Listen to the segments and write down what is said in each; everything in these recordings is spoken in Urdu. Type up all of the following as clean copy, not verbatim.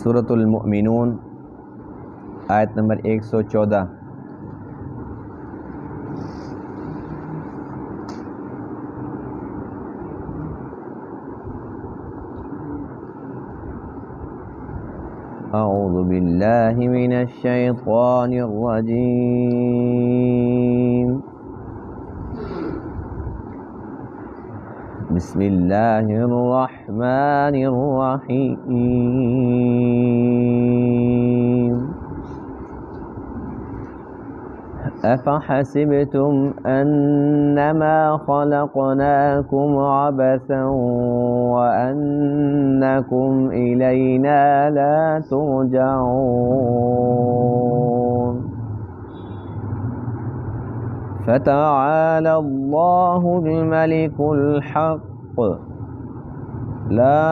سورۃ المؤمنون آیت نمبر 114۔ اعوذ باللہ من الشیطان الرجیم، بسم اللہ الرحمن الرحیم۔ افحسبتم انما خلقناکم عبثا وانکم الینا لا ترجعون، فتعالى الله الملك الحق لا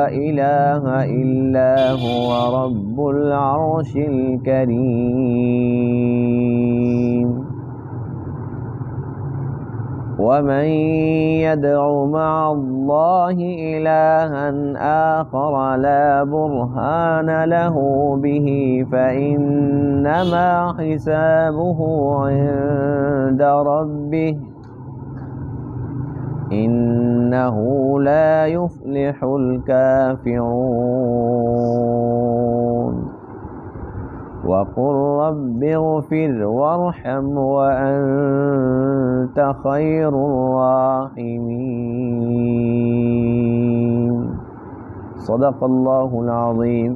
إله إلا هو رب العرش الكريم، ومن يدع مع الله إلها آخر لا برهان له به فإنما حسابه عند ربه إنه لا يفلح الكافرون، وقل رب اغفر وارحم وأنت خير الراحمين۔ صدق اللہ العظیم۔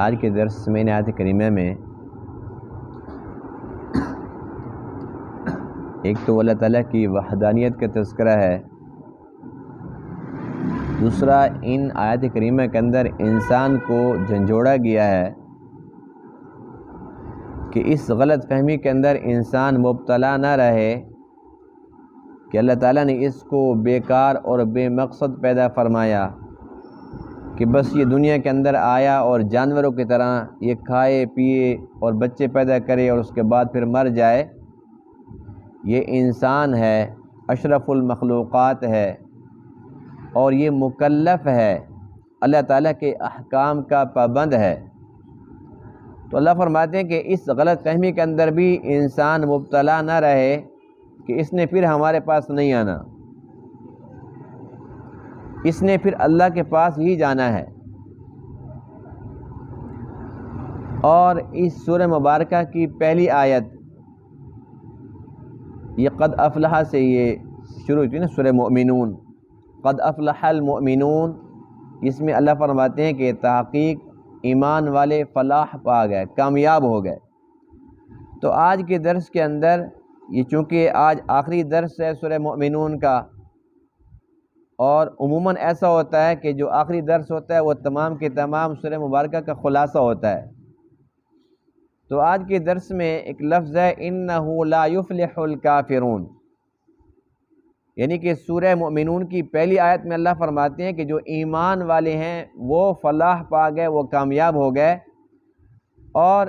آج کے درس میں نے آیت کریمہ میں ایک تو اللہ تعالیٰ کی وحدانیت کا تذکرہ ہے، دوسرا ان آیت کریمہ کے اندر انسان کو جھنجھوڑا گیا ہے کہ اس غلط فہمی کے اندر انسان مبتلا نہ رہے کہ اللہ تعالیٰ نے اس کو بیکار اور بے مقصد پیدا فرمایا کہ بس یہ دنیا کے اندر آیا اور جانوروں کی طرح یہ کھائے پیے اور بچے پیدا کرے اور اس کے بعد پھر مر جائے۔ یہ انسان ہے، اشرف المخلوقات ہے، اور یہ مکلف ہے، اللہ تعالیٰ کے احکام کا پابند ہے۔ تو اللہ فرماتے ہیں کہ اس غلط فہمی کے اندر بھی انسان مبتلا نہ رہے کہ اس نے پھر ہمارے پاس نہیں آنا، اس نے پھر اللہ کے پاس ہی جانا ہے۔ اور اس سورہ مبارکہ کی پہلی آیت یہ قد افلح سے یہ شروع ہوئی نا، سورہ مؤمنون، قد افلح المؤمنون، اس میں اللہ فرماتے ہیں کہ تحقیق ایمان والے فلاح پا گئے، کامیاب ہو گئے۔ تو آج کے درس کے اندر یہ چونکہ آج آخری درس ہے سورہ مؤمنون کا، اور عموماً ایسا ہوتا ہے کہ جو آخری درس ہوتا ہے وہ تمام کے تمام سورہ مبارکہ کا خلاصہ ہوتا ہے۔ تو آج کے درس میں ایک لفظ ہے اِنَّهُ لَا يُفْلِحُ الْكَافِرُونَ، یعنی کہ سورہ مؤمنون کی پہلی آیت میں اللہ فرماتے ہیں کہ جو ایمان والے ہیں وہ فلاح پا گئے، وہ کامیاب ہو گئے، اور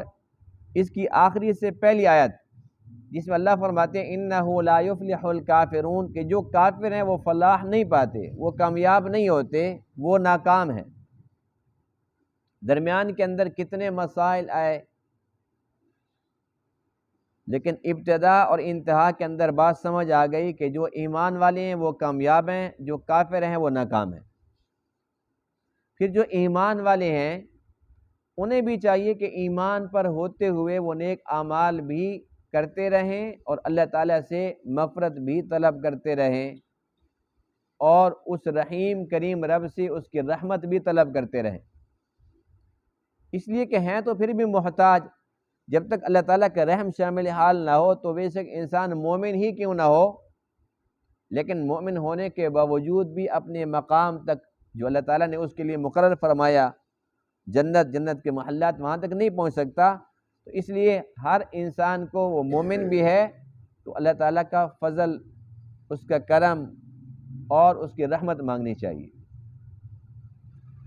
اس کی آخری سے پہلی آیت جس میں اللہ فرماتے ہیں اِنَّهُ لَا يُفْلِحُ الْكَافِرُونَ کہ جو کافر ہیں وہ فلاح نہیں پاتے، وہ کامیاب نہیں ہوتے، وہ ناکام ہیں۔ درمیان کے اندر کتنے مسائل آئے، لیکن ابتدا اور انتہا کے اندر بات سمجھ آ گئی کہ جو ایمان والے ہیں وہ کامیاب ہیں، جو کافر ہیں وہ ناکام ہیں۔ پھر جو ایمان والے ہیں انہیں بھی چاہیے کہ ایمان پر ہوتے ہوئے وہ نیک اعمال بھی کرتے رہیں اور اللہ تعالیٰ سے مغفرت بھی طلب کرتے رہیں، اور اس رحیم کریم رب سے اس کی رحمت بھی طلب کرتے رہیں، اس لیے کہ ہیں تو پھر بھی محتاج۔ جب تک اللہ تعالیٰ کا رحم شامل حال نہ ہو تو بے شک انسان مومن ہی کیوں نہ ہو، لیکن مومن ہونے کے باوجود بھی اپنے مقام تک جو اللہ تعالیٰ نے اس کے لیے مقرر فرمایا، جنت کے محلات، وہاں تک نہیں پہنچ سکتا۔ تو اس لیے ہر انسان کو وہ مومن بھی ہے تو اللہ تعالیٰ کا فضل، اس کا کرم اور اس کی رحمت مانگنی چاہیے۔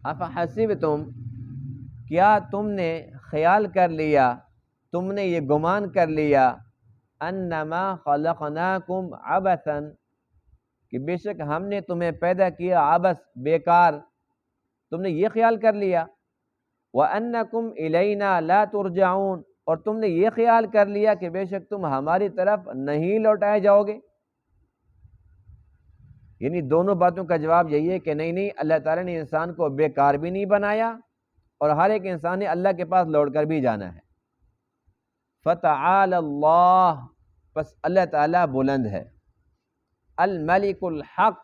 افحسبتم، کیا تم نے خیال کر لیا، تم نے یہ گمان کر لیا انما خلقناکم عبثا کہ بے شک ہم نے تمہیں پیدا کیا عبث بیکار، تم نے یہ خیال کر لیا، وانکم الینا لا ترجعون اور تم نے یہ خیال کر لیا کہ بے شک تم ہماری طرف نہیں لوٹائے جاؤ گے۔ یعنی دونوں باتوں کا جواب یہی ہے کہ نہیں، اللہ تعالیٰ نے انسان کو بیکار بھی نہیں بنایا اور ہر ایک انسان نے اللہ کے پاس لوٹ کر بھی جانا ہے۔ فتعال اللہ، بس اللہ تعالیٰ بلند ہے، الملک الحق،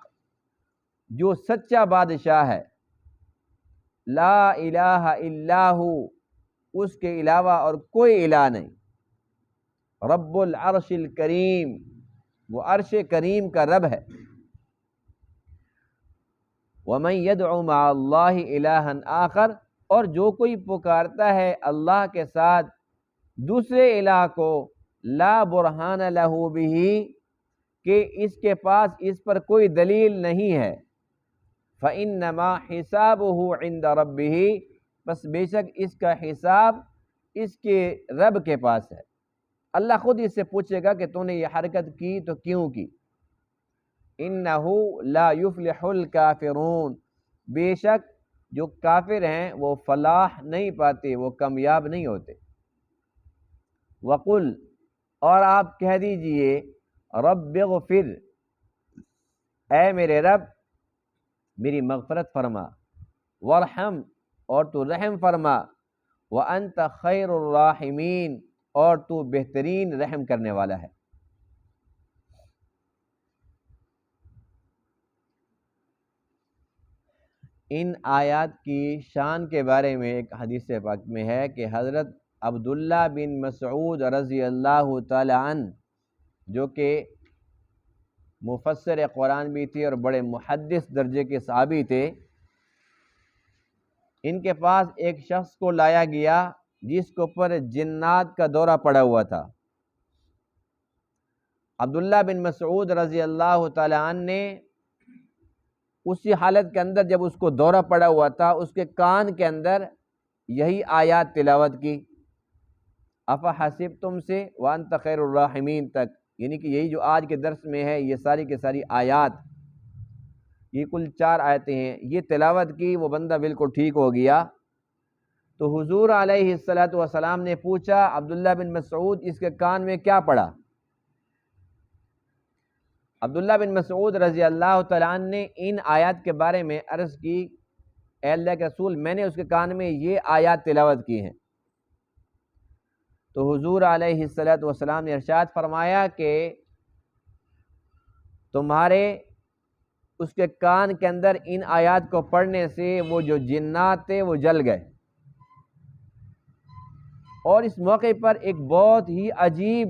جو سچا بادشاہ ہے، لا الہ الا ہو، اس کے علاوہ اور کوئی الہ نہیں، رب العرش الکریم، وہ عرش کریم کا رب ہے، ومن يدعو مع اللہ الہا آخر، اور جو کوئی پکارتا ہے اللہ کے ساتھ دوسرے الہ کو، لا برہان لہ بہ، کہ اس کے پاس اس پر کوئی دلیل نہیں ہے، فإنما حسابہ عند ربہ، بس بے شک اس کا حساب اس کے رب کے پاس ہے۔ اللہ خود اس سے پوچھے گا کہ تو نے یہ حرکت کی تو کیوں کی۔ انہ لا یفلح الکافرون، بے شک جو کافر ہیں وہ فلاح نہیں پاتے، وہ کامیاب نہیں ہوتے۔ وقل، اور آپ کہہ دیجئے، رب اغفر، اے میرے رب میری مغفرت فرما، وارحم، اور تو رحم فرما، وانت خیر الراحمین، اور تو بہترین رحم کرنے والا ہے۔ ان آیات کی شان کے بارے میں ایک حدیث پاک میں ہے کہ حضرت عبداللہ بن مسعود رضی اللہ تعالی عنہ، جو کہ مفسر قرآن بھی تھے اور بڑے محدث درجے کے صحابی تھے، ان کے پاس ایک شخص کو لایا گیا جس کے اوپر جنات کا دورہ پڑا ہوا تھا۔ عبداللہ بن مسعود رضی اللہ تعالی عنہ نے اسی حالت کے اندر جب اس کو دورہ پڑا ہوا تھا، اس کے کان کے اندر یہی آیات تلاوت کی، افحسبتم سے وانت خیر الراحمین تک، یعنی کہ یہی جو آج کے درس میں ہے، یہ ساری کے ساری آیات، یہ کل 4 آیتیں ہیں، یہ تلاوت کی، وہ بندہ بالکل ٹھیک ہو گیا۔ تو حضور علیہ السلام نے پوچھا عبداللہ بن مسعود اس کے کان میں کیا پڑا؟ عبداللہ بن مسعود رضی اللہ تعالیٰ عنہ نے ان آیات کے بارے میں عرض کی، اے اللہ کے رسول، میں نے اس کے کان میں یہ آیات تلاوت کی ہیں۔ تو حضور علیہ السلام نے ارشاد فرمایا کہ تمہارے اس کے کان کے اندر ان آیات کو پڑھنے سے وہ جو جنات تھے وہ جل گئے۔ اور اس موقع پر ایک بہت ہی عجیب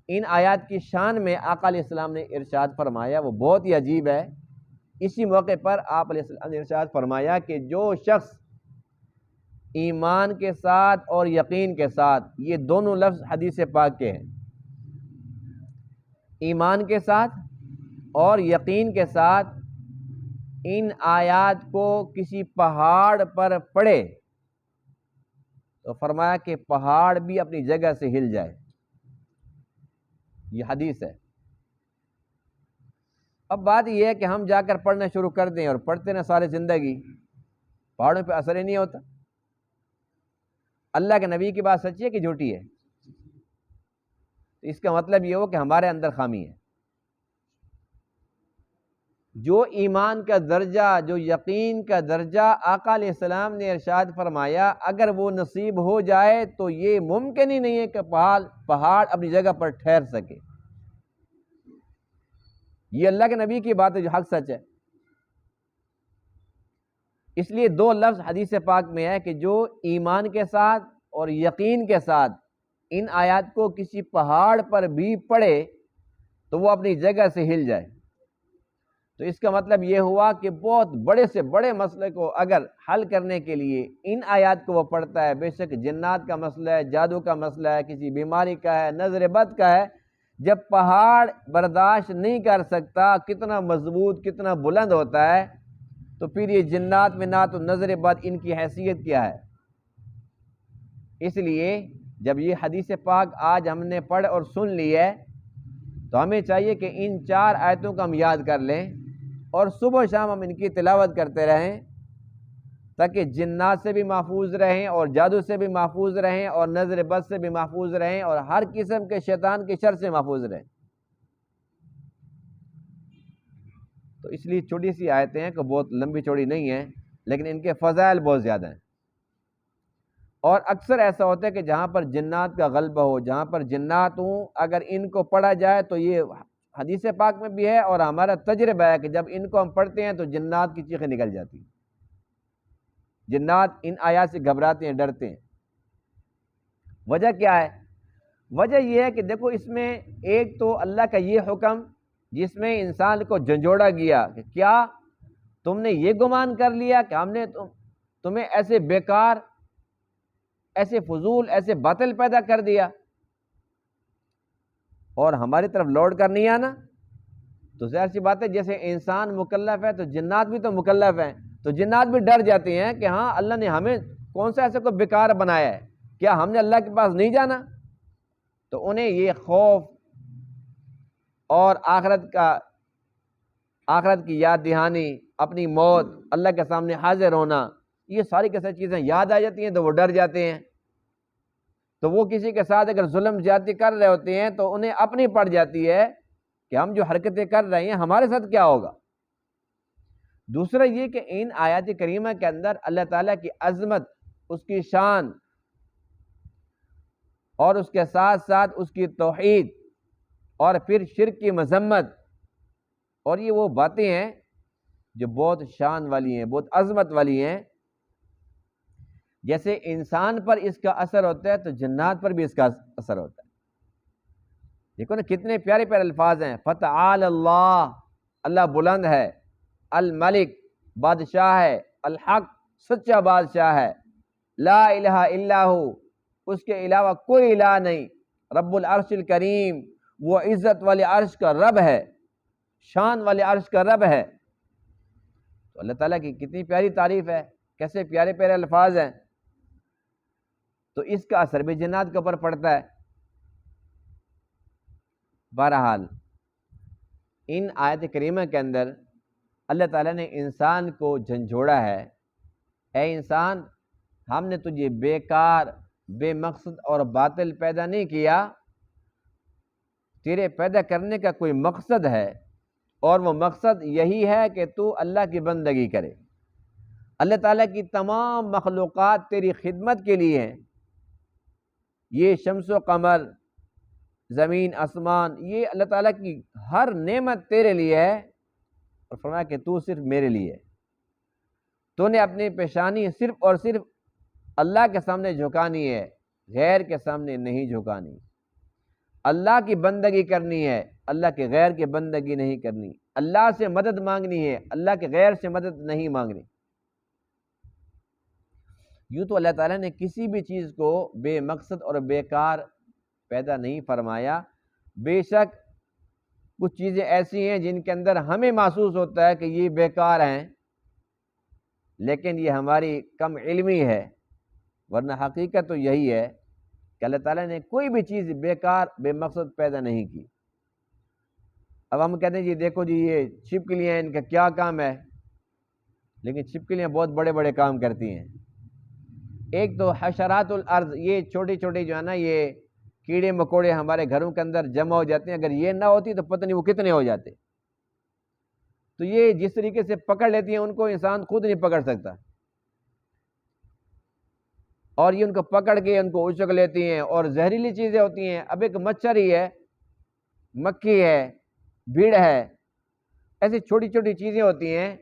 ان آیات کی شان میں آقا علیہ السلام نے ارشاد فرمایا، وہ بہت ہی عجیب ہے۔ اسی موقع پر آپ علیہ السلام نے ارشاد فرمایا کہ جو شخص ایمان کے ساتھ اور یقین کے ساتھ، یہ دونوں لفظ حدیث پاک کے ہیں، ایمان کے ساتھ اور یقین کے ساتھ ان آیات کو کسی پہاڑ پر پڑھے تو فرمایا کہ پہاڑ بھی اپنی جگہ سے ہل جائے۔ یہ حدیث ہے۔ اب بات یہ ہے کہ ہم جا کر پڑھنا شروع کر دیں اور پڑھتے نا سارے زندگی، پہاڑوں پہ اثر ہی نہیں ہوتا۔ اللہ کے نبی کی بات سچی ہے کہ جھوٹی ہے؟ اس کا مطلب یہ ہو کہ ہمارے اندر خامی ہے۔ جو ایمان کا درجہ، جو یقین کا درجہ آقا علیہ السلام نے ارشاد فرمایا، اگر وہ نصیب ہو جائے تو یہ ممکن ہی نہیں ہے کہ پہاڑ اپنی جگہ پر ٹھہر سکے۔ یہ اللہ کے نبی کی بات ہے جو حق سچ ہے۔ اس لیے 2 لفظ حدیث پاک میں ہے کہ جو ایمان کے ساتھ اور یقین کے ساتھ ان آیات کو کسی پہاڑ پر بھی پڑھے تو وہ اپنی جگہ سے ہل جائے۔ تو اس کا مطلب یہ ہوا کہ بہت بڑے سے بڑے مسئلے کو اگر حل کرنے کے لیے ان آیات کو وہ پڑھتا ہے، بے شک جنات کا مسئلہ ہے، جادو کا مسئلہ ہے، کسی بیماری کا ہے، نظر بد کا ہے، جب پہاڑ برداشت نہیں کر سکتا کتنا مضبوط کتنا بلند ہوتا ہے، تو پھر یہ جنات منات و نظر بد ان کی حیثیت کیا ہے؟ اس لیے جب یہ حدیث پاک آج ہم نے پڑھ اور سن لی ہے تو ہمیں چاہیے کہ ان 4 آیتوں کو ہم یاد کر لیں اور صبح و شام ہم ان کی تلاوت کرتے رہیں، تاکہ جنات سے بھی محفوظ رہیں اور جادو سے بھی محفوظ رہیں اور نظر بد سے بھی محفوظ رہیں اور ہر قسم کے شیطان کے شر سے محفوظ رہیں۔ تو اس لیے چھوٹی سی آیتیں ہیں کہ بہت لمبی چوڑی نہیں ہیں، لیکن ان کے فضائل بہت زیادہ ہیں۔ اور اکثر ایسا ہوتا ہے کہ جہاں پر جنات کا غلبہ ہو، جہاں پر جنات ہوں، اگر ان کو پڑھا جائے تو یہ حدیث پاک میں بھی ہے اور ہمارا تجربہ ہے کہ جب ان کو ہم پڑھتے ہیں تو جنات کی چیخیں نکل جاتی ہیں، جنات ان آیات سے گھبراتے ہیں، ڈرتے ہیں۔ وجہ کیا ہے؟ وجہ یہ ہے کہ دیکھو اس میں ایک تو اللہ کا یہ حکم جس میں انسان کو جھنجھوڑا گیا کہ کیا تم نے یہ گمان کر لیا کہ ہم نے تمہیں ایسے بیکار، ایسے فضول، ایسے باطل پیدا کر دیا اور ہماری طرف لوٹ کر نہیں آنا؟ تو ظاہر سی بات ہے جیسے انسان مکلف ہے تو جنات بھی تو مکلف ہیں، تو جنات بھی ڈر جاتے ہیں کہ ہاں اللہ نے ہمیں کون سا ایسا کوئی بیکار بنایا ہے، کیا ہم نے اللہ کے پاس نہیں جانا؟ تو انہیں یہ خوف اور آخرت کی یاد دہانی، اپنی موت، اللہ کے سامنے حاضر ہونا، یہ ساری کی ساری چیزیں یاد آ جاتی ہیں تو وہ ڈر جاتے ہیں۔ تو وہ کسی کے ساتھ اگر ظلم زیادتی کر رہے ہوتے ہیں تو انہیں اپنی پڑ جاتی ہے کہ ہم جو حرکتیں کر رہے ہیں ہمارے ساتھ کیا ہوگا۔ دوسرا یہ کہ ان آیات کریمہ کے اندر اللہ تعالیٰ کی عظمت، اس کی شان اور اس کے ساتھ ساتھ اس کی توحید اور پھر شرک کی مذمت، اور یہ وہ باتیں ہیں جو بہت شان والی ہیں، بہت عظمت والی ہیں۔ جیسے انسان پر اس کا اثر ہوتا ہے تو جنات پر بھی اس کا اثر ہوتا ہے۔ دیکھو نا کتنے پیارے پیارے الفاظ ہیں، فتعال اللہ، اللہ بلند ہے، الملک بادشاہ ہے، الحق سچا بادشاہ ہے، لا الہ الا ہو، اس کے علاوہ کوئی الہ نہیں، رب العرش الکریم، وہ عزت والے عرش کا رب ہے، شان والے عرش کا رب ہے۔ تو اللہ تعالیٰ کی کتنی پیاری تعریف ہے، کیسے پیارے پیارے الفاظ ہیں۔ تو اس کا اثر بھی جنات کے اوپر پڑتا ہے۔ بہرحال ان آیت کریمہ کے اندر اللہ تعالیٰ نے انسان کو جھنجھوڑا ہے، اے انسان ہم نے تجھے بیکار، بے مقصد اور باطل پیدا نہیں کیا، تیرے پیدا کرنے کا کوئی مقصد ہے، اور وہ مقصد یہی ہے کہ تو اللہ کی بندگی کرے۔ اللہ تعالیٰ کی تمام مخلوقات تیری خدمت کے لیے ہیں، یہ شمس و قمر، زمین آسمان، یہ اللہ تعالیٰ کی ہر نعمت تیرے لیے ہے، اور فرمایا کہ تو صرف میرے لیے ہے۔ تو نے اپنی پیشانی صرف اور صرف اللہ کے سامنے جھکانی ہے، غیر کے سامنے نہیں جھکانی۔ اللہ کی بندگی کرنی ہے، اللہ کے غیر کی بندگی نہیں کرنی۔ اللہ سے مدد مانگنی ہے، اللہ کے غیر سے مدد نہیں مانگنی۔ یوں تو اللہ تعالیٰ نے کسی بھی چیز کو بے مقصد اور بیکار پیدا نہیں فرمایا۔ بے شک کچھ چیزیں ایسی ہیں جن کے اندر ہمیں محسوس ہوتا ہے کہ یہ بیکار ہیں، لیکن یہ ہماری کم علمی ہے، ورنہ حقیقت تو یہی ہے کہ اللہ تعالیٰ نے کوئی بھی چیز بیکار، بے مقصد پیدا نہیں کی۔ اب ہم کہتے ہیں جی دیکھو جی یہ چھپکلیاں، ان کا کیا کام ہے؟ لیکن چھپکلیاں بہت بڑے بڑے کام کرتی ہیں۔ ایک تو حشرات الارض، یہ چھوٹی چھوٹی جو ہے نا یہ کیڑے مکوڑے ہمارے گھروں کے اندر جمع ہو جاتے ہیں، اگر یہ نہ ہوتی تو پتہ نہیں وہ کتنے ہو جاتے۔ تو یہ جس طریقے سے پکڑ لیتی ہیں ان کو انسان خود نہیں پکڑ سکتا، اور یہ ان کو پکڑ کے ان کو اچک لیتی ہیں، اور زہریلی چیزیں ہوتی ہیں۔ اب ایک مچھر ہی ہے، مکھی ہے، بھیڑ ہے، ایسی چھوٹی چھوٹی چیزیں ہوتی ہیں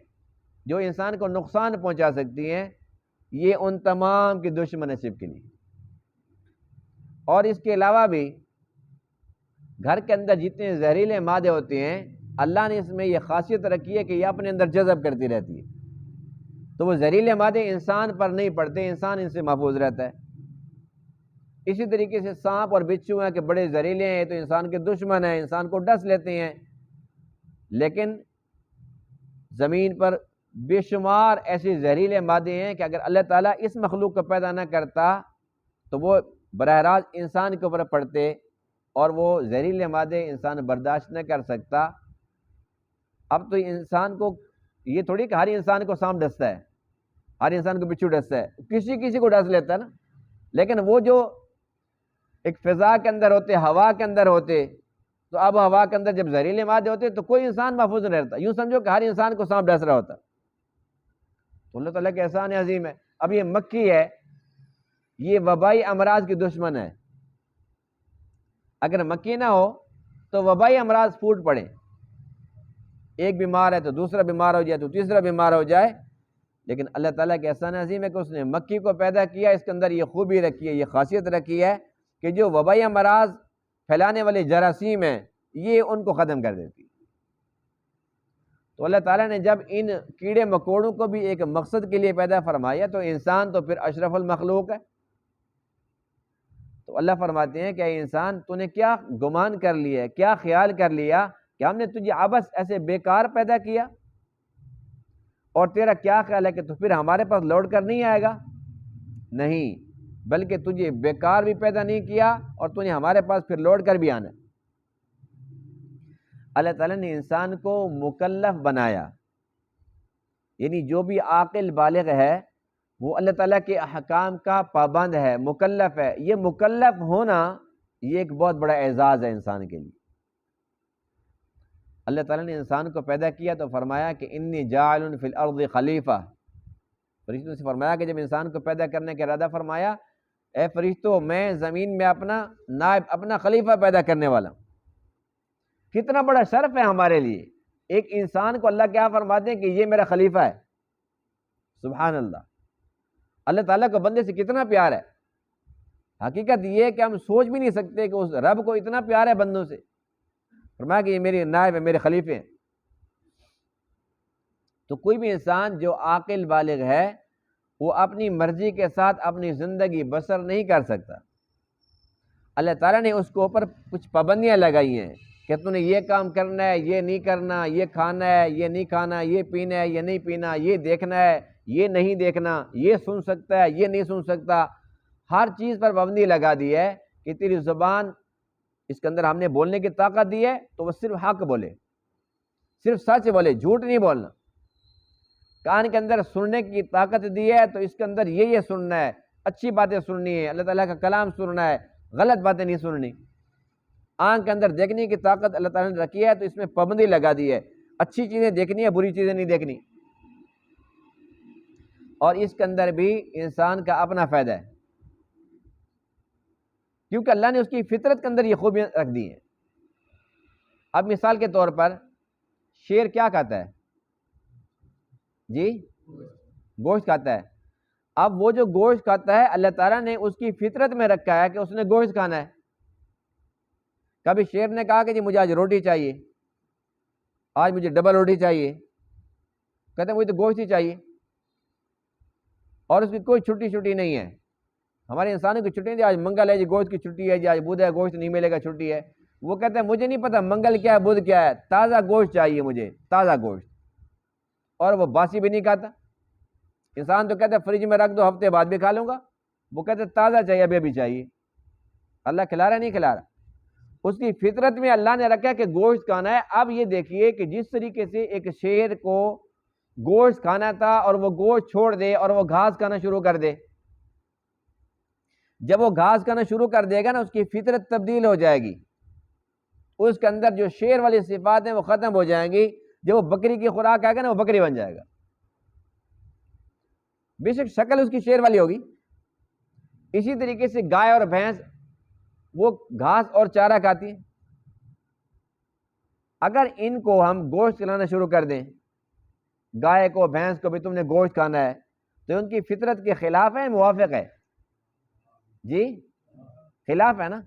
جو انسان کو نقصان پہنچا سکتی ہیں، یہ ان تمام کی دشمن ہے چھپکلی۔ اور اس کے علاوہ بھی گھر کے اندر جتنے زہریلے مادے ہوتے ہیں، اللہ نے اس میں یہ خاصیت رکھی ہے کہ یہ اپنے اندر جذب کرتی رہتی ہے، تو وہ زہریلے مادے انسان پر نہیں پڑتے، انسان ان سے محفوظ رہتا ہے۔ اسی طریقے سے سانپ اور بچھو ہیں کہ بڑے زہریلے ہیں تو انسان کے دشمن ہیں، انسان کو ڈس لیتے ہیں، لیکن زمین پر بے شمار ایسے زہریلے مادے ہیں کہ اگر اللہ تعالیٰ اس مخلوق کو پیدا نہ کرتا تو وہ براہ راست انسان کے اوپر پڑتے اور وہ زہریلے مادے انسان برداشت نہ کر سکتا، اب تو انسان کو یہ تھوڑی کہ ہر انسان کو سانپ ڈستا ہے، ہر انسان کو بچھو ڈستا ہے، کسی کسی کو ڈس لیتا ہے نا، لیکن وہ جو ایک فضا کے اندر ہوتے، ہوا کے اندر ہوتے، تو اب ہوا کے اندر جب زہریلے مادے ہوتے تو کوئی انسان محفوظ نہیں رہتا، یوں سمجھو کہ ہر انسان کو سانپ ڈس رہا ہوتا۔ تو اللہ تعالیٰ کے احسان عظیم ہے۔ اب یہ مکھی ہے، یہ وبائی امراض کی دشمن ہے، اگر مکھی نہ ہو تو وبائی امراض پھوٹ پڑے، ایک بیمار ہے تو دوسرا بیمار ہو جائے تو تیسرا بیمار ہو جائے، لیکن اللہ تعالیٰ کے احسان عظیم ہے کہ اس نے مکھی کو پیدا کیا، اس کے اندر یہ خوبی رکھی ہے، یہ خاصیت رکھی ہے کہ جو وبائی امراض پھیلانے والے جراثیم ہیں یہ ان کو ختم کر دیتی۔ تو اللہ تعالیٰ نے جب ان کیڑے مکوڑوں کو بھی ایک مقصد کے لیے پیدا فرمایا تو انسان تو پھر اشرف المخلوق ہے۔ تو اللہ فرماتے ہیں کہ اے انسان تو نے کیا گمان کر لیا ہے، کیا خیال کر لیا کہ ہم نے تجھے عبث ایسے بیکار پیدا کیا، اور تیرا کیا خیال ہے کہ تو پھر ہمارے پاس لوٹ کر نہیں آئے گا؟ نہیں، بلکہ تجھے بیکار بھی پیدا نہیں کیا اور تو نے ہمارے پاس پھر لوٹ کر بھی آنا۔ اللہ تعالیٰ نے انسان کو مکلف بنایا، یعنی جو بھی عاقل بالغ ہے وہ اللہ تعالیٰ کے احکام کا پابند ہے، مکلف ہے۔ یہ مکلف ہونا یہ ایک بہت بڑا اعزاز ہے انسان کے لیے۔ اللہ تعالیٰ نے انسان کو پیدا کیا تو فرمایا کہ انی جاعل فی الارض خلیفہ، فرشتوں سے فرمایا کہ جب انسان کو پیدا کرنے کا ارادہ فرمایا، اے فرشتوں میں زمین میں اپنا نائب، اپنا خلیفہ پیدا کرنے والا ہوں۔ کتنا بڑا شرف ہے ہمارے لیے، ایک انسان کو اللہ کیا فرماتے ہیں کہ یہ میرا خلیفہ ہے۔ سبحان اللہ، اللہ تعالیٰ کو بندے سے کتنا پیار ہے۔ حقیقت یہ ہے کہ ہم سوچ بھی نہیں سکتے کہ اس رب کو اتنا پیار ہے بندوں سے، فرمایا کہ یہ میرے نائب ہے، میرے خلیفے ہیں۔ تو کوئی بھی انسان جو عاقل بالغ ہے وہ اپنی مرضی کے ساتھ اپنی زندگی بسر نہیں کر سکتا۔ اللہ تعالیٰ نے اس کے اوپر کچھ پابندیاں لگائی ہیں کہ تو نے یہ کام کرنا ہے، یہ نہیں کرنا، یہ کھانا ہے، یہ نہیں کھانا، یہ پینا ہے، یہ نہیں پینا، یہ دیکھنا ہے، یہ نہیں دیکھنا، یہ سن سکتا ہے، یہ نہیں سن سکتا، ہر چیز پر پابندی لگا دی ہے کہ تیری زبان، اس کے اندر ہم نے بولنے کی طاقت دی ہے تو وہ صرف حق بولے، صرف سچ بولے، جھوٹ نہیں بولنا۔ کان کے اندر سننے کی طاقت دی ہے تو اس کے اندر یہ سننا ہے، اچھی باتیں سننی ہے، اللہ تعالیٰ کا کلام سننا ہے، غلط باتیں نہیں سننی۔ آنکھ کے اندر دیکھنے کی طاقت اللہ تعالیٰ نے رکھی ہے تو اس میں پابندی لگا دی ہے، اچھی چیزیں دیکھنی ہے، بری چیزیں نہیں دیکھنی۔ اور اس کے اندر بھی انسان کا اپنا فائدہ ہے، کیونکہ اللہ نے اس کی فطرت کے اندر یہ خوبیاں رکھ دی ہیں۔ اب مثال کے طور پر شیر کیا کھاتا ہے؟ جی، گوشت کھاتا ہے۔ اب وہ جو گوشت کھاتا ہے اللہ تعالیٰ نے اس کی فطرت میں رکھا ہے کہ اس نے گوشت کھانا ہے۔ کبھی شیر نے کہا کہ جی مجھے آج روٹی چاہیے، آج مجھے ڈبل روٹی چاہیے، کہتے ہیں مجھے تو گوشت ہی چاہیے، اور اس کی کوئی چھٹی نہیں ہے۔ ہمارے انسانوں کی چھٹی نہیں، آج منگل ہے جی گوشت کی چھٹی ہے، جی آج بدھ ہے گوشت نہیں ملے گا چھٹی ہے۔ وہ کہتے ہیں مجھے نہیں پتا منگل کیا ہے بدھ کیا ہے، تازہ گوشت چاہیے مجھے، تازہ گوشت، اور وہ باسی بھی نہیں کھاتا۔ انسان تو کہتے ہیں فریج میں رکھ دو ہفتے بعد بھی کھا لوں گا، وہ کہتے ہیں تازہ چاہیے، ابھی بھی چاہیے۔ اللہ کھلا رہا نہیں کھلا رہا؟ اس کی فطرت میں اللہ نے رکھا کہ گوشت کھانا ہے۔ اب یہ دیکھیے کہ جس طریقے سے ایک شیر کو گوشت کھانا تھا اور وہ گوشت چھوڑ دے اور وہ گھاس کھانا شروع کر دے، جب وہ گھاس کھانا شروع کر دے گا نا اس کی فطرت تبدیل ہو جائے گی، اس کے اندر جو شیر والی صفات ہیں وہ ختم ہو جائیں گی۔ جب وہ بکری کی خوراک آئے گا نا وہ بکری بن جائے گا، بے شک شکل اس کی شیر والی ہوگی۔ اسی طریقے سے گائے اور بھینس وہ گھاس اور چارہ کھاتی ہیں، اگر ان کو ہم گوشت کھلانا شروع کر دیں، گائے کو بھینس کو بھی تم نے گوشت کھانا ہے، تو ان کی فطرت کے خلاف ہے، موافق ہے؟ جی خلاف ہے نا۔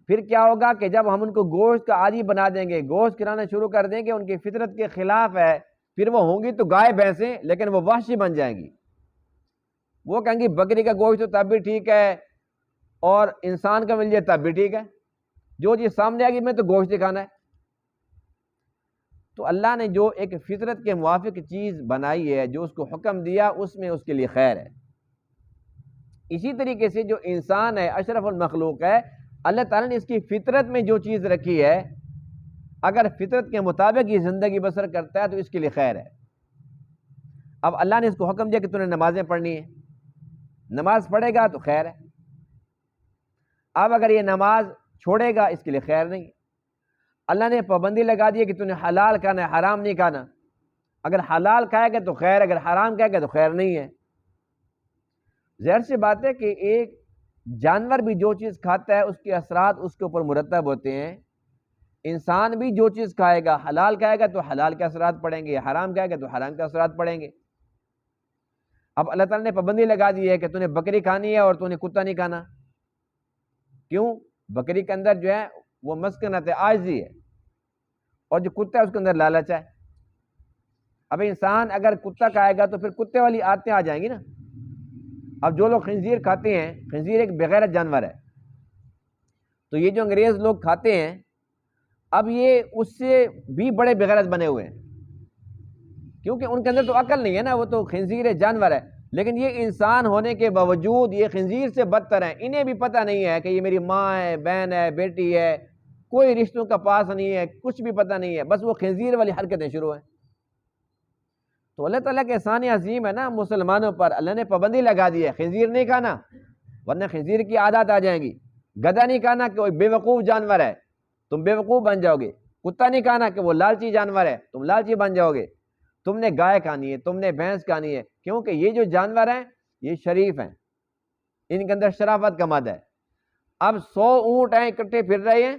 پھر کیا ہوگا کہ جب ہم ان کو گوشت کا عادی بنا دیں گے، گوشت کھلانا شروع کر دیں گے، ان کی فطرت کے خلاف ہے، پھر وہ ہوں گی تو گائے بھینسیں لیکن وہ وحشی بن جائیں گی۔ وہ کہیں گی بکری کا گوشت تو تب بھی ٹھیک ہے اور انسان کا مل جائے تب بھی ٹھیک ہے، جو چیز سامنے آئے گی میں تو گوشت ہی کھانا ہے۔ تو اللہ نے جو ایک فطرت کے موافق چیز بنائی ہے، جو اس کو حکم دیا، اس میں اس کے لیے خیر ہے۔ اسی طریقے سے جو انسان ہے اشرف المخلوق ہے، اللہ تعالیٰ نے اس کی فطرت میں جو چیز رکھی ہے، اگر فطرت کے مطابق یہ زندگی بسر کرتا ہے تو اس کے لیے خیر ہے۔ اب اللہ نے اس کو حکم دیا کہ تو نے نمازیں پڑھنی ہے، نماز پڑھے گا تو خیر ہے۔ اب اگر یہ نماز چھوڑے گا اس کے لیے خیر نہیں ہے۔ اللہ نے پابندی لگا دی ہے کہ تو نے حلال کھانا ہے، حرام نہیں کھانا۔ اگر حلال کھائے گا تو خیر، اگر حرام کھائے گا تو خیر نہیں ہے۔ ظاہر سی بات ہے کہ ایک جانور بھی جو چیز کھاتا ہے اس کے اثرات اس کے اوپر مرتب ہوتے ہیں۔ انسان بھی جو چیز کھائے گا، حلال کھائے گا تو حلال کے اثرات پڑیں گے، حرام کھائے گا تو حرام کے اثرات پڑیں گے۔ اب اللہ تعالیٰ نے پابندی لگا دی ہے کہ تو نے بکری کھانی ہے اور تو نے کتا نہیں کھانا۔ کیوں؟ بکری کے اندر جو ہے وہ مسکنت عاجزی ہے، اور جو کتا ہے اس کے اندر لالچ ہے۔ اب انسان اگر کتا کھائے گا تو پھر کتے والی عادتیں آ جائیں گی نا۔ اب جو لوگ خنزیر کھاتے ہیں، خنزیر ایک بغیرت جانور ہے، تو یہ جو انگریز لوگ کھاتے ہیں اب یہ اس سے بھی بڑے بغیرت بنے ہوئے ہیں، کیونکہ ان کے اندر تو عقل نہیں ہے نا، وہ تو خنزیر جانور ہے، لیکن یہ انسان ہونے کے باوجود یہ خنزیر سے بدتر ہیں۔ انہیں بھی پتہ نہیں ہے کہ یہ میری ماں ہے، بہن ہے، بیٹی ہے، کوئی رشتوں کا پاس نہیں ہے، کچھ بھی پتہ نہیں ہے، بس وہ خنزیر والی حرکتیں شروع ہیں۔ تو اللہ تعالیٰ کے احسان عظیم ہے نا مسلمانوں پر، اللہ نے پابندی لگا دی ہے خنزیر نہیں کھانا، ورنہ خنزیر کی عادت آ جائیں گی۔ گدھا نہیں کھانا کہ وہ بے وقوف جانور ہے، تم بے وقوف بن جاؤ گے۔ کتا نہیں کھانا کہ وہ لالچی جانور ہے، تم لالچی بن جاؤ گے۔ تم نے گائے کھانی ہے، تم نے بھینس کھانی ہے، کیونکہ یہ جو جانور ہیں یہ شریف ہیں، ان کے اندر شرافت کا مادہ ہے۔ اب 100 اونٹ ہیں اکٹھے پھر رہے ہیں،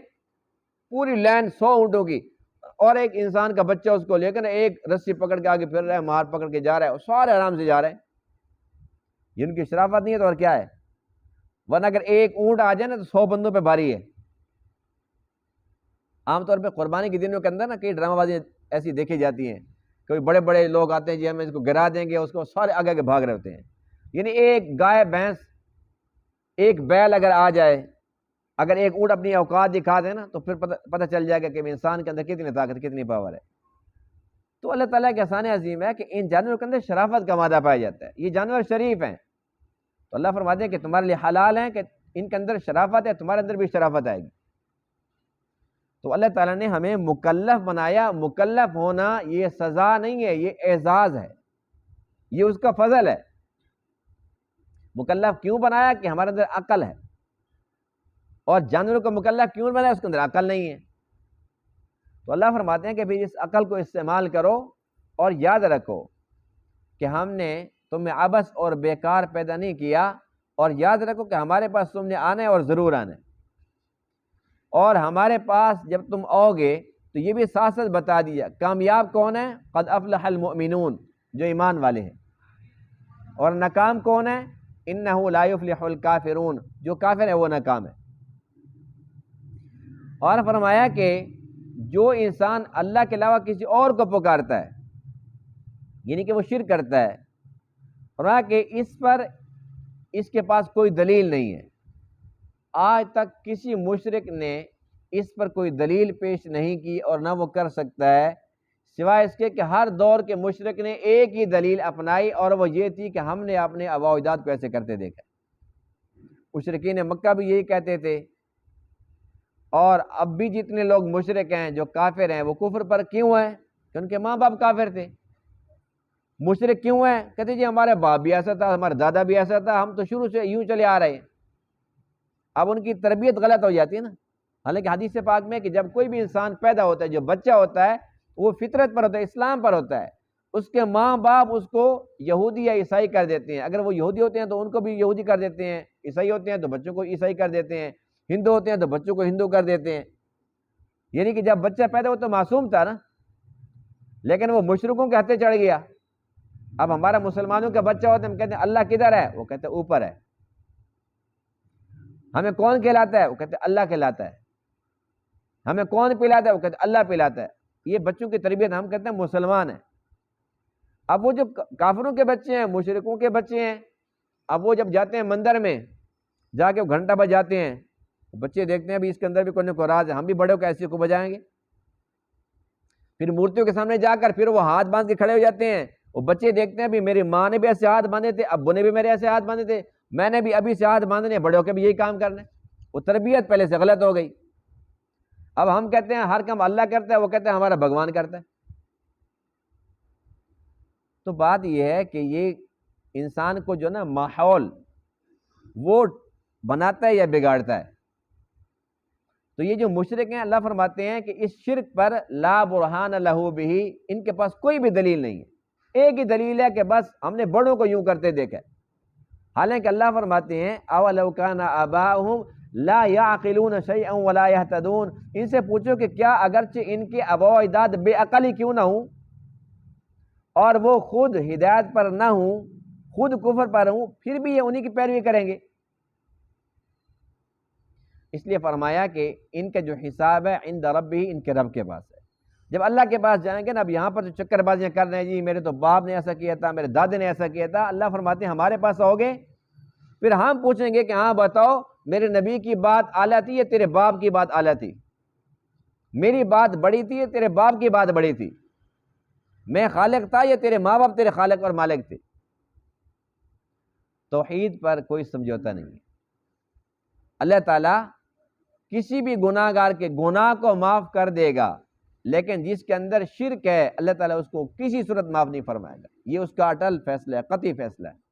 پوری لائن 100 اونٹوں کی، اور ایک انسان کا بچہ اس کو لے کر ایک رسی پکڑ کے آگے پھر رہا ہے، مار پکڑ کے جا رہا ہے، اور سارے آرام سے جا رہے ہیں۔ یہ ان کی شرافت نہیں ہے تو اور کیا ہے؟ ورنہ اگر ایک اونٹ آ جائے نا تو 100 بندوں پہ بھاری ہے۔ عام طور پہ قربانی کے دنوں کے اندر نا کئی ڈرامہ بازی ایسی دیکھی جاتی ہیں، کوئی بڑے بڑے لوگ آتے ہیں جی ہم اس کو گرا دیں گے، اس کو سارے آگے کے بھاگ رہے ہوتے ہیں۔ یعنی ایک گائے بھینس، ایک بیل اگر آ جائے، اگر ایک اونٹ اپنی اوقات دکھا دے نا تو پھر پتہ چل جائے گا کہ انسان کے اندر کتنی طاقت، کتنی پاور ہے۔ تو اللہ تعالیٰ کے احسان عظیم ہے کہ ان جانوروں کے اندر شرافت کا مادہ پایا جاتا ہے، یہ جانور شریف ہیں، تو اللہ فرماتے ہیں کہ تمہارے لیے حلال ہیں کہ ان کے اندر شرافت ہے، تمہارے اندر بھی شرافت آئے گی۔ تو اللہ تعالیٰ نے ہمیں مکلف بنایا۔ مکلف ہونا یہ سزا نہیں ہے، یہ اعزاز ہے، یہ اس کا فضل ہے۔ مکلف کیوں بنایا؟ کہ ہمارے اندر عقل ہے، اور جانوروں کو مکلف کیوں بنایا؟ اس کے اندر عقل نہیں ہے۔ تو اللہ فرماتے ہیں کہ پھر اس عقل کو استعمال کرو، اور یاد رکھو کہ ہم نے تمہیں عبث اور بیکار پیدا نہیں کیا، اور یاد رکھو کہ ہمارے پاس تم نے آنا ہے اور ضرور آنا ہے، اور ہمارے پاس جب تم آؤ گے تو یہ بھی ساتھ ساتھ بتا دیا کامیاب کون ہے؟ قد افلح المؤمنون، جو ایمان والے ہیں، اور ناکام کون ہے؟ انہ لا یفلح الکافرون، جو کافر ہے وہ ناکام ہے۔ اور فرمایا کہ جو انسان اللہ کے علاوہ کسی اور کو پکارتا ہے، یعنی کہ وہ شرک کرتا ہے، فرمایا کہ اس پر اس کے پاس کوئی دلیل نہیں ہے۔ آج تک کسی مشرک نے اس پر کوئی دلیل پیش نہیں کی، اور نہ وہ کر سکتا ہے، سوائے اس کے کہ ہر دور کے مشرک نے ایک ہی دلیل اپنائی، اور وہ یہ تھی کہ ہم نے اپنے آباء و اجداد کو ایسے کرتے دیکھا۔ مشرکین مکہ بھی یہی کہتے تھے، اور اب بھی جتنے لوگ مشرک ہیں جو کافر ہیں وہ کفر پر کیوں ہیں؟ کہ ان کے ماں باپ کافر تھے۔ مشرک کیوں ہیں؟ کہتے جی ہمارے باپ بھی ایسا تھا، ہمارے دادا بھی ایسا تھا، ہم تو شروع سے یوں چلے آ رہے ہیں۔ اب ان کی تربیت غلط ہو جاتی ہے نا۔ حالانکہ حدیث پاک میں کہ جب کوئی بھی انسان پیدا ہوتا ہے، جو بچہ ہوتا ہے وہ فطرت پر ہوتا ہے، اسلام پر ہوتا ہے، اس کے ماں باپ اس کو یہودی یا عیسائی کر دیتے ہیں۔ اگر وہ یہودی ہوتے ہیں تو ان کو بھی یہودی کر دیتے ہیں، عیسائی ہوتے ہیں تو بچوں کو عیسائی کر دیتے ہیں، ہندو ہوتے ہیں تو بچوں کو ہندو کر دیتے ہیں۔ یعنی کہ جب بچہ پیدا ہوتا تو معصوم تھا نا، لیکن وہ مشرکوں کے ہاتھے چڑھ گیا۔ اب ہمارا مسلمانوں کا بچہ ہوتا ہے، ہم کہتے ہیں اللہ کدھر ہے؟ وہ کہتے ہیں اوپر ہے۔ ہمیں کون کھلاتا ہے؟ وہ کہتے ہیں اللہ کھلاتا ہے۔ ہمیں کون پلاتا ہے؟ وہ کہتے ہیں اللہ پلاتا ہے۔ یہ بچوں کی تربیت ہم کہتے ہیں مسلمان ہیں۔ اب وہ جو کافروں کے بچے ہیں، مشرکوں کے بچے ہیں، اب وہ جب جاتے ہیں مندر میں جا کے گھنٹہ بجاتے ہیں، بچے دیکھتے ہیں ابھی اس کے اندر بھی کوئی نہ کوئی راز ہے، ہم بھی بڑے ہو کے ایسے کو بجائیں گے۔ پھر مورتیوں کے سامنے جا کر پھر وہ ہاتھ باندھ کے کھڑے ہو جاتے ہیں، وہ بچے دیکھتے ہیں بھی میری ماں نے بھی ایسے ہاتھ باندھے تھے، ابو نے بھی میرے ایسے ہاتھ باندھے تھے، میں نے بھی ابھی سے ہاتھ باندھنے، بڑے ہو کے بھی یہی کام کرنا ہے۔ وہ تربیت پہلے سے غلط ہو گئی۔ اب ہم کہتے ہیں ہر کام اللہ کرتا ہے، وہ کہتے ہیں ہمارا بھگوان کرتا ہے۔ تو بات یہ ہے کہ یہ انسان کو جو نا ماحول وہ بناتا ہے یا بگاڑتا ہے۔ تو یہ جو مشرک ہیں، اللہ فرماتے ہیں کہ اس شرک پر لا برہان لہ بہ، ان کے پاس کوئی بھی دلیل نہیں ہے، ایک ہی دلیل ہے کہ بس ہم نے بڑوں کو یوں کرتے دیکھا ہے۔ حالانکہ اللہ فرماتے ہیں اولو کان آباؤہم لا یعقلون شیئا ولا یہتدون، ان سے پوچھو کہ کیا اگرچہ ان کے آباء و اجداد بے عقل ہی کیوں نہ ہوں اور وہ خود ہدایت پر نہ ہوں، خود کفر پر ہوں، پھر بھی یہ انہی کی پیروی کریں گے۔ اس لیے فرمایا کہ ان کا جو حساب ہے عند ربہ، ان کے رب کے پاس ہے۔ جب اللہ کے پاس جائیں گے نا، اب یہاں پر جو چکر بازیاں کر رہے ہیں، جی میرے تو باپ نے ایسا کیا تھا، میرے دادے نے ایسا کیا تھا، اللہ فرماتے ہیں ہمارے پاس آؤ گے، پھر ہم پوچھیں گے کہ ہاں بتاؤ میرے نبی کی بات اعلیٰ تھی یا تیرے باپ کی بات اعلیٰ تھی؟ میری بات بڑی تھی یا تیرے باپ کی بات بڑی تھی؟ میں خالق تھا یا تیرے ماں باپ تیرے خالق اور مالک تھے؟ توحید پر کوئی سمجھوتا نہیں ہے۔ اللہ تعالیٰ کسی بھی گناہ گار کے گناہ کو معاف کر دے گا، لیکن جس کے اندر شرک ہے اللہ تعالیٰ اس کو کسی صورت معاف نہیں فرمائے گا۔ یہ اس کا اٹل فیصلہ ہے، قطعی فیصلہ ہے۔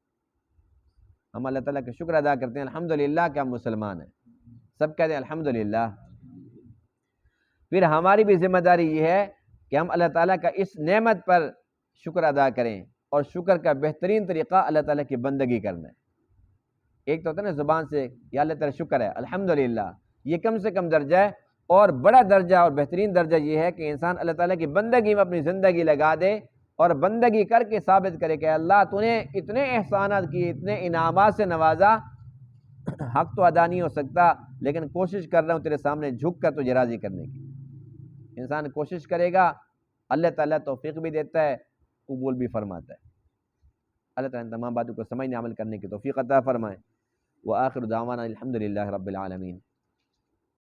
ہم اللہ تعالیٰ کا شکر ادا کرتے ہیں الحمدللہ کہ ہم مسلمان ہیں، سب کہتے ہیں الحمدللہ۔ پھر ہماری بھی ذمہ داری یہ ہے کہ ہم اللہ تعالیٰ کا اس نعمت پر شکر ادا کریں، اور شکر کا بہترین طریقہ اللہ تعالیٰ کی بندگی کرنا ہے۔ ایک تو ہوتا ہے نا زبان سے یا اللہ تعالیٰ شکر ہے الحمدللہ، یہ کم سے کم درجہ ہے، اور بڑا درجہ اور بہترین درجہ یہ ہے کہ انسان اللہ تعالیٰ کی بندگی میں اپنی زندگی لگا دے اور بندگی کر کے ثابت کرے کہ اللہ تو نے اتنے احسانات کیے، اتنے انعامات سے نوازا، حق تو ادا نہیں ہو سکتا لیکن کوشش کر رہا ہوں تیرے سامنے جھک کر تجھے راضی کرنے کی۔ انسان کوشش کرے گا، اللہ تعالیٰ توفیق بھی دیتا ہے، قبول بھی فرماتا ہے۔ اللہ تعالیٰ تمام باتوں کو سمجھنے عمل کرنے کی توفیق عطا فرمائے۔ وآخر دعوانا الحمدللہ رب العالمین۔